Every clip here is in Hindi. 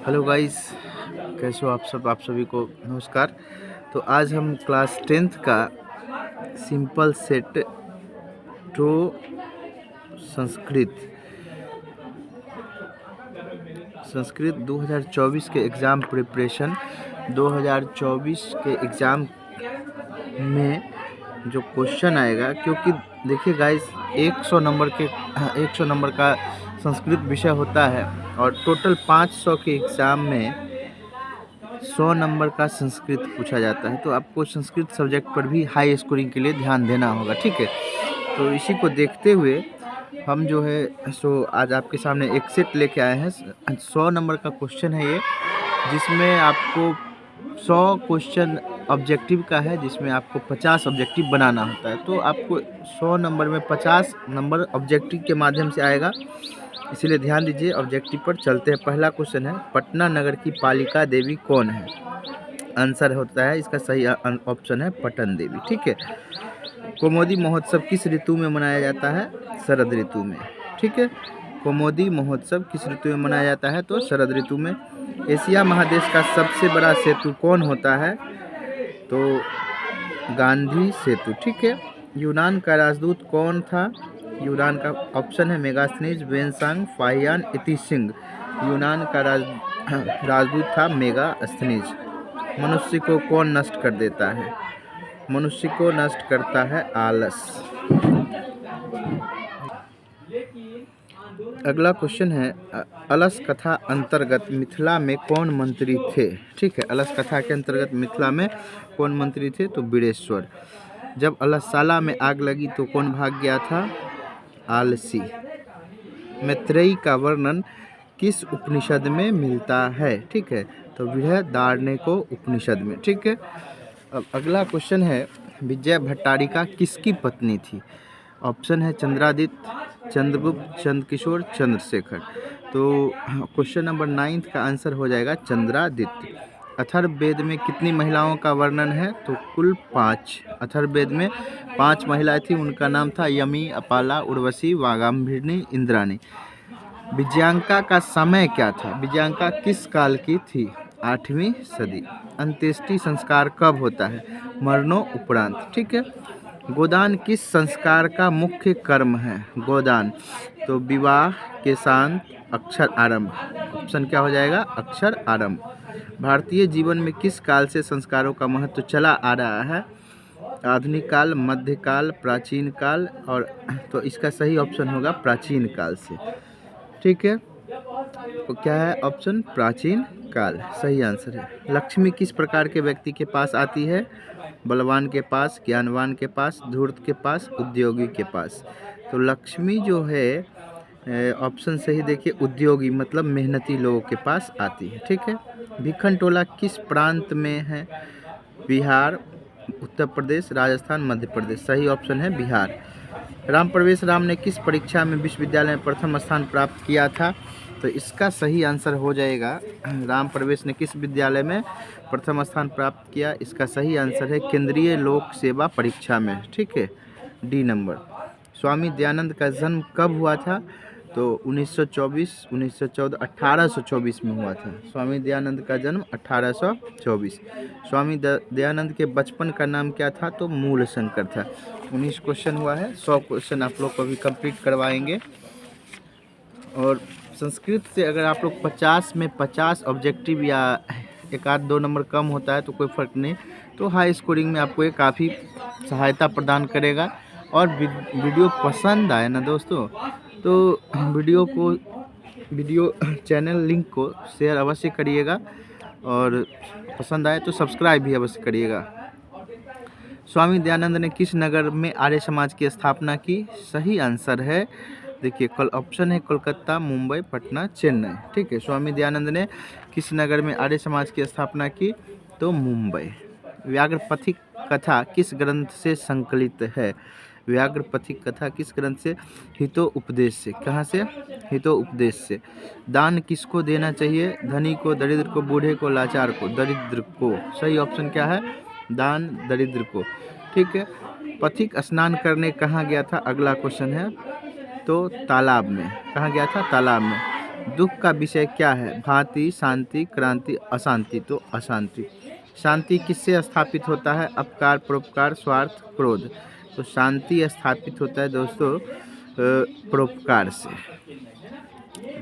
हेलो गाइस, कैसे हो आप सभी को नमस्कार। तो आज हम क्लास 10th का simple set two Sanskrit Sanskrit 2024 के एग्ज़ाम प्रिपरेशन 2024 के एग्ज़ाम में जो क्वेश्चन आएगा, क्योंकि देखिए गाइस 100 नंबर का संस्कृत विषय होता है और टोटल 500 के एग्ज़ाम में 100 नंबर का संस्कृत पूछा जाता है। तो आपको संस्कृत सब्जेक्ट पर भी हाई स्कोरिंग के लिए ध्यान देना होगा, ठीक है। तो इसी को देखते हुए हम जो है सो आज आपके सामने एक सेट लेके आए हैं। 100 नंबर का क्वेश्चन है ये, जिसमें आपको 100 क्वेश्चन ऑब्जेक्टिव का है, जिसमें आपको 50 ऑब्जेक्टिव बनाना होता है। तो आपको 100 नंबर में 50 नंबर ऑब्जेक्टिव के माध्यम से आएगा, इसीलिए ध्यान दीजिए। ऑब्जेक्टिव पर चलते हैं। पहला क्वेश्चन है, पटना नगर की पालिका देवी कौन है? आंसर होता है, इसका सही ऑप्शन है पटन देवी, ठीक है। कौमुदी महोत्सव किस ऋतु में मनाया जाता है? शरद ऋतु में, ठीक है। कौमुदी महोत्सव किस ऋतु में मनाया जाता है? तो शरद ऋतु में। एशिया महादेश का सबसे बड़ा सेतु कौन होता है? तो गांधी सेतु, ठीक है। यूनान का राजदूत कौन था? यूनान का ऑप्शन है मेगास्थनीज, वेनसांग, फाहियान, इतिसिंग। यूनान का राजदूत था मेगास्थनीज। मनुष्य को कौन नष्ट कर देता है? मनुष्य को नष्ट करता है आलस। अगला क्वेश्चन है, अलस कथा अंतर्गत मिथिला में कौन मंत्री थे? ठीक है, अलस कथा के अंतर्गत मिथिला में कौन मंत्री थे? तो बीरेश्वर। जब अलसशाला में आग लगी तो कौन भाग गया था? आलसी। मैत्रेयी का वर्णन किस उपनिषद में मिलता है? ठीक है, तो बृहदारण्यको उपनिषद में, ठीक है। अब अगला क्वेश्चन है, विजय भट्टारिका किसकी पत्नी थी? ऑप्शन है चंद्रादित्य, चंद्रगुप्त, चंद्रकिशोर, चंद्रशेखर। तो क्वेश्चन नंबर 9 का आंसर हो जाएगा चंद्रादित्य। अथर्ववेद में कितनी महिलाओं का वर्णन है? तो कुल 5। अथर्ववेद में 5 महिलाएं थी, उनका नाम था यमी, अपाला, उर्वशी, वागाम्भीर्नि, इंद्राणी। विजयांका का समय क्या था? विजयांका किस काल की थी? 8वीं सदी। अंत्येष्टि संस्कार कब होता है? मरणोपरांत, ठीक है। गोदान किस संस्कार का मुख्य कर्म है? गोदान तो विवाह के साथ अक्षर आरंभ। ऑप्शन क्या हो जाएगा? अक्षर आरंभ। भारतीय जीवन में किस काल से संस्कारों का महत्व चला आ रहा है? आधुनिक काल, मध्यकाल, प्राचीन काल। और तो इसका सही ऑप्शन होगा प्राचीन काल से, ठीक है। तो क्या है ऑप्शन? प्राचीन काल सही आंसर है। लक्ष्मी किस प्रकार के व्यक्ति के पास आती है? बलवान के पास, ज्ञानवान के पास, धूर्त के पास, उद्योगी के पास। तो लक्ष्मी जो है ऑप्शन सही देखिए, उद्योगी मतलब मेहनती लोगों के पास आती है, ठीक है। भिखन टोला किस प्रांत में है? बिहार, उत्तर प्रदेश, राजस्थान, मध्य प्रदेश। सही ऑप्शन है बिहार। राम प्रवेश राम ने किस परीक्षा में विश्वविद्यालय में प्रथम स्थान प्राप्त किया था? तो इसका सही आंसर हो जाएगा, राम प्रवेश ने किस विद्यालय में प्रथम स्थान प्राप्त किया? इसका सही आंसर है केंद्रीय लोक सेवा परीक्षा में, ठीक है, डी नंबर। स्वामी दयानंद का जन्म कब हुआ था? तो 1924, 1914, 1824 में हुआ था। स्वामी दयानंद का जन्म 1824। स्वामी दयानंद के बचपन का नाम क्या था? तो मूल शंकर था। 19 क्वेश्चन हुआ है, 100 क्वेश्चन आप लोग को भी कंप्लीट करवाएंगे। और संस्कृत से अगर आप लोग 50 में 50 ऑब्जेक्टिव या एक आध 2 नंबर कम होता है तो कोई फ़र्क नहीं, तो हाई स्कोरिंग में आपको ये काफ़ी सहायता प्रदान करेगा। और वीडियो पसंद आए ना दोस्तों, तो वीडियो चैनल लिंक को शेयर अवश्य करिएगा, और पसंद आए तो सब्सक्राइब भी अवश्य करिएगा। स्वामी दयानंद ने किस नगर में आर्य समाज की स्थापना की? सही आंसर है देखिए, ऑप्शन है कोलकाता, मुंबई, पटना, चेन्नई, ठीक है। स्वामी दयानंद ने किस नगर में आर्य समाज की स्थापना की? तो मुंबई। व्याघ्रपथिक कथा किस ग्रंथ से संकलित है? व्याघ्रपथिक कथा किस ग्रंथ से? हितोपदेश से। कहाँ से? हितोपदेश से। दान किसको देना चाहिए? धनी को, दरिद्र को, बूढ़े को, लाचार को? दरिद्र को। सही ऑप्शन क्या है? दान दरिद्र को, ठीक है। पथिक स्नान करने कहाँ गया था? अगला क्वेश्चन है, तो तालाब में। कहाँ गया था? तालाब में। दुख का विषय क्या है? भांति, शांति, क्रांति, अशांति। तो अशांति। शांति किससे स्थापित होता है? अपकार, परोपकार, स्वार्थ, क्रोध। तो शांति स्थापित होता है दोस्तों परोपकार से।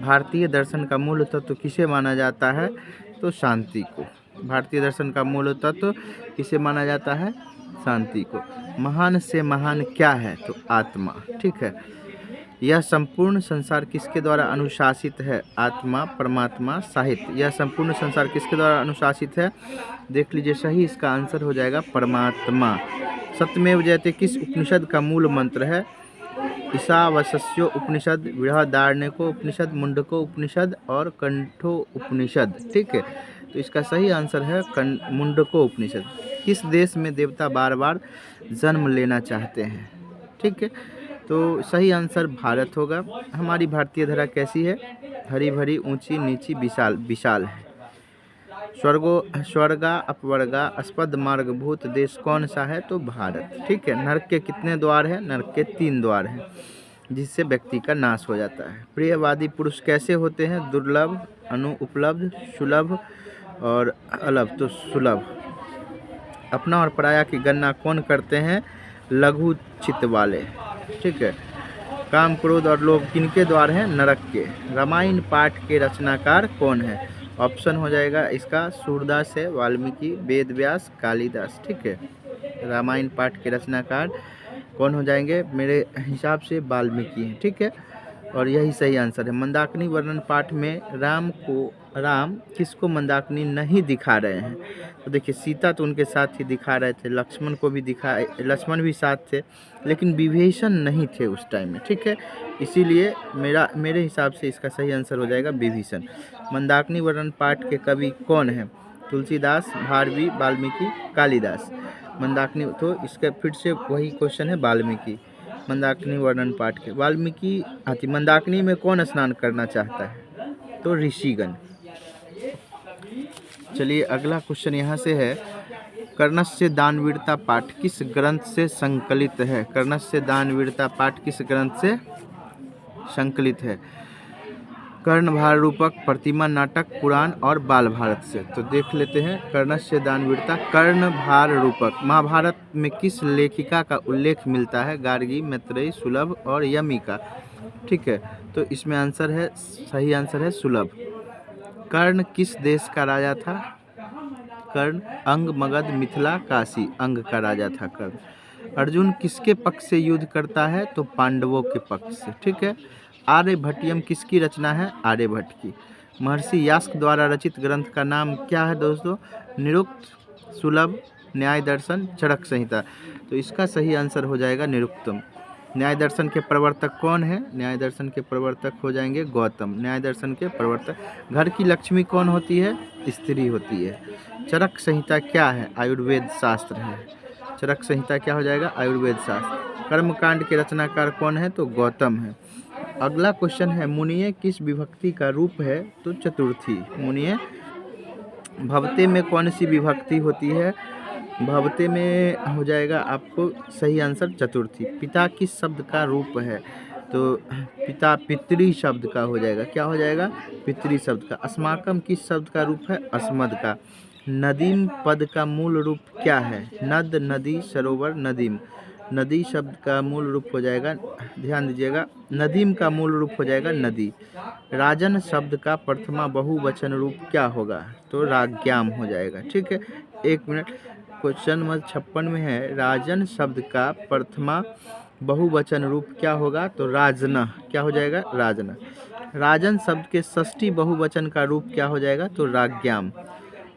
भारतीय दर्शन का मूल तत्व किसे माना जाता है? तो शांति को। भारतीय दर्शन का मूल तत्व किसे माना जाता है? शांति को। महान से महान क्या है? तो आत्मा। ठीक है। यह संपूर्ण संसार किसके द्वारा अनुशासित है? आत्मा, परमात्मा, साहित्य। यह संपूर्ण संसार किसके द्वारा अनुशासित है? देख लीजिए, सही इसका आंसर हो जाएगा परमात्मा। सत्यमेव जयते किस उपनिषद का मूल मंत्र है? ईशावास्यो उपनिषद, बृहदारण्यको उपनिषद, मुंडको उपनिषद और कंठो उपनिषद। ठीक है, तो इसका सही आंसर है मुंडको उपनिषद। किस देश में देवता बार बार जन्म लेना चाहते हैं? ठीक है, तो सही आंसर भारत होगा। हमारी भारतीय धरा कैसी है? हरी भरी, ऊंची नीची, विशाल विशाल है। स्वर्गा अपवर्गा अस्पद मार्गभूत देश कौन सा है? तो भारत। ठीक है। नरक के कितने द्वार हैं? नरक के 3 द्वार हैं, जिससे व्यक्ति का नाश हो जाता है। प्रियवादी पुरुष कैसे होते हैं? दुर्लभ, अनुपलब्ध, सुलभ और अलभ। तो सुलभ। अपना और पराया की गणना कौन करते हैं? लघु चित्त वाले। ठीक है। काम, क्रोध और लोभ किनके द्वार हैं? नरक के। रामायण पाठ के रचनाकार कौन है? ऑप्शन हो जाएगा इसका सूरदास है, वाल्मीकि, वेद व्यास, कालिदास। ठीक है। रामायण पाठ के रचनाकार कौन हो जाएंगे? मेरे हिसाब से वाल्मीकि हैं। ठीक है, और यही सही आंसर है। मंदाकिनी वर्णन पाठ में राम किसको मंदाकिनी नहीं दिखा रहे हैं? तो देखिए, सीता तो उनके साथ ही दिखा रहे थे, लक्ष्मण को भी लक्ष्मण भी साथ थे, लेकिन विभीषण नहीं थे उस टाइम में। ठीक है, इसीलिए मेरे हिसाब से इसका सही आंसर हो जाएगा विभीषण। मंदाकिनी वर्णन पाठ के कवि कौन है? तुलसीदास, भारवी, वाल्मीकि, कालिदास। मंदाकिनी, तो इसका फिर से वही क्वेश्चन है, वाल्मीकि। मंदाकिनी वर्णन पाठ के वाल्मीकि। मंदाकिनी में कौन स्नान करना चाहता है? तो ऋषिगण। चलिए, अगला क्वेश्चन यहाँ से है, कर्णस्य दानवीरता पाठ किस ग्रंथ से संकलित है? कर्णस्य दानवीरता पाठ किस ग्रंथ से संकलित है? कर्णभार रूपक, प्रतिमा नाटक, पुराण और बाल भारत से। तो देख लेते हैं, कर्णस्य दानवीरता कर्णभार रूपक। महाभारत में किस लेखिका का उल्लेख मिलता है? गार्गी, मैत्रेयी, सुलभ और यमिका। ठीक है, तो इसमें आंसर है, सही आंसर है सुलभ। कर्ण किस देश का राजा था? कर्ण अंग, मगध, मिथिला, काशी। अंग का राजा था कर्ण। अर्जुन किसके पक्ष से युद्ध करता है? तो पांडवों के पक्ष से। ठीक है। आर्यभट्टियम किसकी रचना है? आर्यभट्ट की। महर्षि यास्क द्वारा रचित ग्रंथ का नाम क्या है दोस्तों? निरुक्त, सुलभ, न्याय दर्शन, चरक संहिता। तो इसका सही आंसर हो जाएगा निरुक्तम। न्याय दर्शन के प्रवर्तक कौन है? न्याय दर्शन के प्रवर्तक हो जाएंगे गौतम। न्याय दर्शन के प्रवर्तक। घर की लक्ष्मी कौन होती है? स्त्री होती है। चरक संहिता क्या है? आयुर्वेद शास्त्र है। चरक संहिता क्या हो जाएगा? आयुर्वेद शास्त्र। कर्मकांड के रचनाकार कौन है? तो गौतम है। अगला क्वेश्चन है, मुनिये किस विभक्ति का रूप है? तो चतुर्थी। मुनिये भवते में कौन सी विभक्ति होती है? भवते में हो जाएगा आपको सही आंसर चतुर्थी। पिता किस शब्द का रूप है? तो पिता पितृ शब्द का हो जाएगा। क्या हो जाएगा? पितृ शब्द का। अस्माकम किस शब्द का रूप है? अस्मद का। नदीम पद का मूल रूप क्या है? नद, नदी, सरोवर, नदीम। नदी शब्द का मूल रूप हो जाएगा, ध्यान दीजिएगा, नदीम का मूल रूप हो जाएगा नदी। राजन शब्द का प्रथमा बहुवचन रूप क्या होगा? तो राज्ञाम हो जाएगा। ठीक है, 1 मिनट। क्वेश्चन नंबर 56 में है, राजन शब्द का प्रथमा बहुवचन रूप क्या होगा? तो राजना। क्या हो जाएगा? राजना। राजन शब्द के षष्ठी बहुवचन का रूप क्या हो जाएगा? तो राज्ञाम।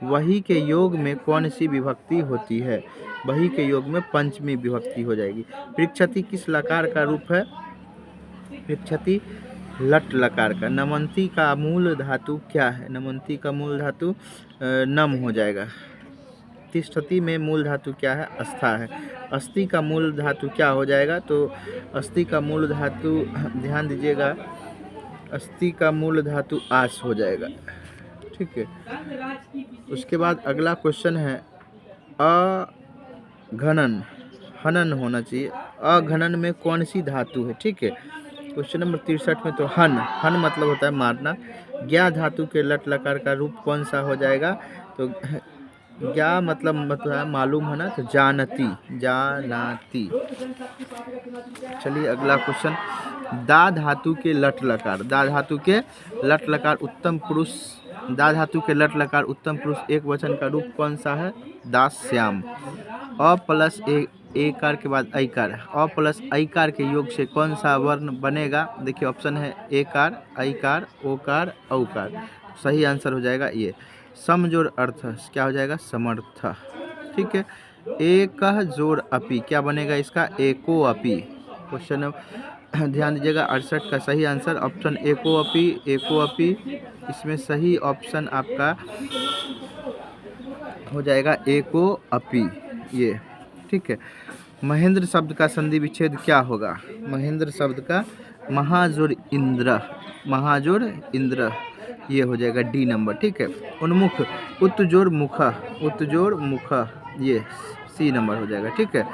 वही के योग में कौन सी विभक्ति होती है? वही के योग में पंचमी विभक्ति हो जाएगी। पृक्षति किस लकार का रूप है? पृक्षति लट लकार का। नमंती का मूल धातु क्या है? नमंती का मूल धातु नम हो जाएगा। तिष्ठति में मूल धातु क्या है? अस्था है। अस्थि का मूल धातु क्या हो जाएगा? तो अस्थि का मूल धातु, ध्यान दीजिएगा, अस्थि का मूल धातु आस हो जाएगा। ठीक है, उसके बाद अगला क्वेश्चन है, अघनन, हनन होना चाहिए। अघनन में कौन सी धातु है? ठीक है, क्वेश्चन नंबर 63 में तो हन, हन मतलब होता है मारना। ज्ञा धातु के लट लकार का रूप कौन सा हो जाएगा? तो ज्ञा मतलब है मालूम होना, तो जानती, जानाती। चलिए अगला क्वेश्चन, दा धातु के लट लकार, दा धातु के लट लकार उत्तम पुरुष, दा धातु के लट लकार उत्तम पुरुष एक वचन का रूप कौन सा है? दास्याम। अ प्लस ए कार के बाद ऐकार, अ प्लस ऐकार के योग से कौन सा वर्ण बनेगा? देखिए ऑप्शन है ए कार, ऐकार, ओकार, औकार। सही आंसर हो जाएगा ये। सम जोड़ अर्थ क्या हो जाएगा? समर्थ। ठीक है। एक जोड़ अपि क्या बनेगा इसका? एको अपि। क्वेश्चन ध्यान दीजिएगा 68 का सही आंसर ऑप्शन एको अपि, एको अपि। इसमें सही ऑप्शन आपका हो जाएगा एको अपि ये। ठीक है। महेंद्र शब्द का संधि विच्छेद क्या होगा? महेंद्र शब्द का महाजोड़ इंद्र, महाजोड़ इंद्र ये हो जाएगा डी नंबर। ठीक है। उन्मुख उत्तजोड़ मुख, उत्तजोड़ मुख ये सी नंबर हो जाएगा। ठीक है।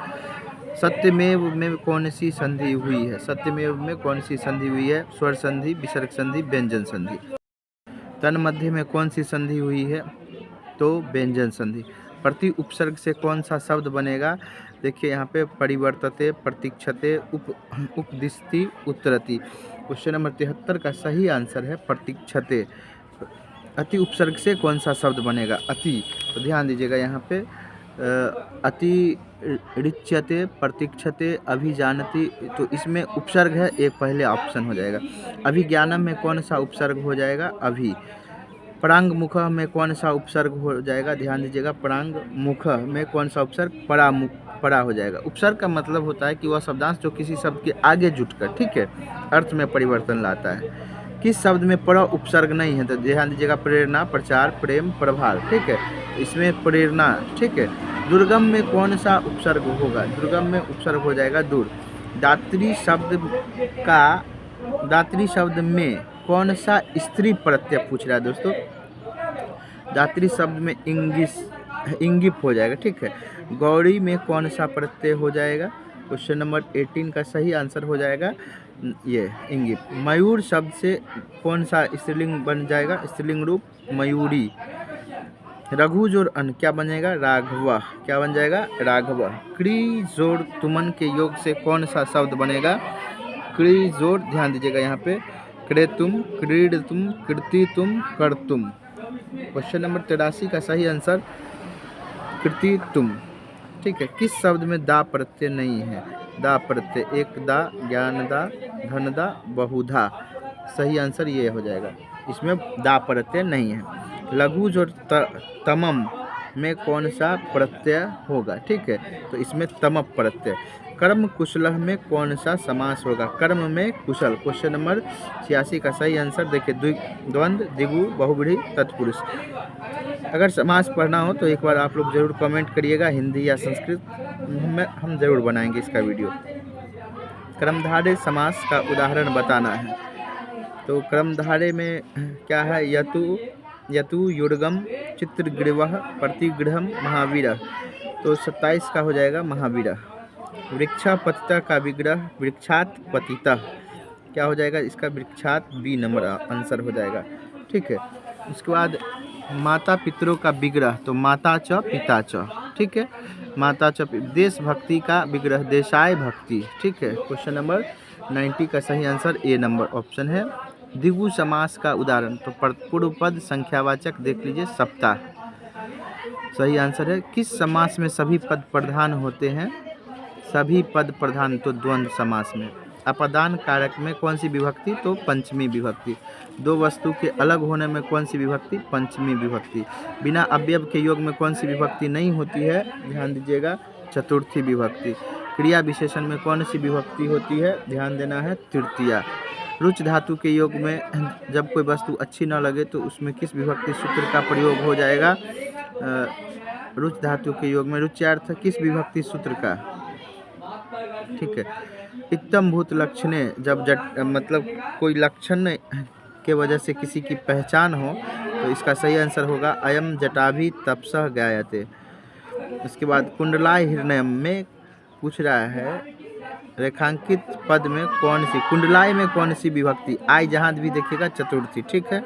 सत्यमेव में कौन सी संधि हुई है? सत्यमेव में कौन सी संधि हुई है? स्वर संधि, विसर्ग संधि, व्यंजन संधि। तन मध्य में कौन सी संधि हुई है? तो व्यंजन संधि। प्रति उपसर्ग से कौन सा शब्द बनेगा? देखिए यहाँ पे परिवर्तते, प्रतीक्षते, उपदिशति, उत्तरति। क्वेश्चन नंबर 73 का सही आंसर है प्रतीक्षते। अति उपसर्ग से कौन सा शब्द बनेगा? अति। तो ध्यान दीजिएगा यहाँ पे अति ऋच्यते, प्रतीक्षते, अभिजानति। तो इसमें उपसर्ग है एक, पहले ऑप्शन हो जाएगा। अभिज्ञानम में कौन सा उपसर्ग हो जाएगा? अभि। परांग मुख में कौन सा उपसर्ग हो जाएगा? ध्यान दीजिएगा परांग मुख में कौन सा उपसर्ग? परामुख, परा हो जाएगा। उपसर्ग का मतलब होता है कि वह शब्दांश जो किसी शब्द के आगे जुटकर, ठीक है, अर्थ में परिवर्तन लाता है। किस शब्द में पर उपसर्ग नहीं है? तो ध्यान दीजिएगा प्रेरणा, प्रचार, प्रेम, प्रभार। ठीक है। इसमें प्रेरणा। ठीक है। दुर्गम में कौन सा उपसर्ग होगा? दुर्गम में उपसर्ग हो जाएगा दूर। दात्री शब्द का, दात्री शब्द में कौन सा स्त्री प्रत्यय पूछ रहा है दोस्तों? दात्री शब्द में इंगिप हो जाएगा। ठीक है। गौरी में कौन सा प्रत्यय हो जाएगा? क्वेश्चन नंबर 18 का सही आंसर हो जाएगा ये इंगिप। मयूर शब्द से कौन सा स्त्रीलिंग बन जाएगा? स्त्रीलिंग रूप मयूरी। रघु जोड़ अन क्या बनेगा? राघव। क्या बन जाएगा? राघव। क्री जोड़ तुमन के योग से कौन सा शब्द बनेगा? क्री जोड़, ध्यान दीजिएगा यहाँ पे क्रेतुम, क्रीडतुम, कृतितुम, करतुम। क्वेश्चन नंबर 83 का सही आंसर कृतितुम। ठीक है। किस शब्द में दा प्रत्यय नहीं है? दा प्रत्यय एक दा, ज्ञान दा, धन दा, बहुधा। सही आंसर ये हो जाएगा, इसमें दा प्रत्यय नहीं है। लघु जो तमम में कौन सा प्रत्यय होगा? ठीक है। तो इसमें तम प्रत्यय। कर्म कुशल में कौन सा समास होगा? कर्म में कुशल। क्वेश्चन नंबर 86 का सही आंसर देखिए द्वंद्व, द्विगु, बहुव्रीहि, तत्पुरुष। अगर समास पढ़ना हो तो एक बार आप लोग जरूर कमेंट करिएगा, हिंदी या संस्कृत में हम जरूर बनाएंगे इसका वीडियो। क्रमधारय समास का उदाहरण बताना है। तो क्रमधारय में क्या है? यतु, यतु, युर्गम, चित्रग्रीवः, प्रतिगृहम, महावीरः। तो 27 का हो जाएगा महावीरः। वृक्षापतितः का विग्रह वृक्षात पतितः क्या हो जाएगा इसका? वृक्षात, बी नंबर आंसर हो जाएगा। ठीक है। उसके बाद माता पितरों का विग्रह तो माता च पिता च। ठीक है। माता च। देशभक्ति का विग्रह देशाय भक्ति। ठीक है। क्वेश्चन नंबर 90 का सही आंसर ए नंबर ऑप्शन है। द्विगु समास का उदाहरण तो पूर्व पद संख्यावाचक देख लीजिए सप्ताह। सही आंसर है। किस समास में सभी पद प्रधान होते हैं? सभी पद प्रधान तो द्वंद्व समास में। अपदान कारक में कौन सी विभक्ति? तो पंचमी विभक्ति। दो वस्तु के अलग होने में कौन सी विभक्ति? पंचमी विभक्ति। बिना अवयव के योग में कौन सी विभक्ति नहीं होती है? ध्यान दीजिएगा चतुर्थी विभक्ति। क्रिया विशेषण में कौन सी विभक्ति होती है? ध्यान देना है तृतीया। रुच धातु के योग में जब कोई वस्तु अच्छी न लगे तो उसमें किस विभक्ति सूत्र का प्रयोग हो जाएगा? रुच धातु के योग में रुच्यार्थ किस विभक्ति सूत्र का? ठीक है। इत्तम भूत लक्षणे जब मतलब कोई लक्षण के वजह से किसी की पहचान हो तो इसका सही आंसर होगा अयम जटाभि तपसः गायते। इसके बाद कुंडलाय हिरण्यम में पूछ रहा है रेखांकित पद में कौन सी, कुंडलाई में कौन सी विभक्ति, आई जहाँ भी देखिएगा चतुर्थी, ठीक है।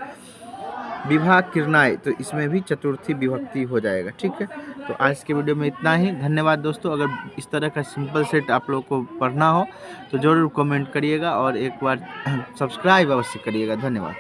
विवाह किरनाय, तो इसमें भी चतुर्थी विभक्ति हो जाएगा, ठीक है। तो आज के वीडियो में इतना ही। धन्यवाद दोस्तों। अगर इस तरह का सिंपल सेट आप लोग को पढ़ना हो तो ज़रूर कमेंट करिएगा और एक बार सब्सक्राइब अवश्य करिएगा। धन्यवाद।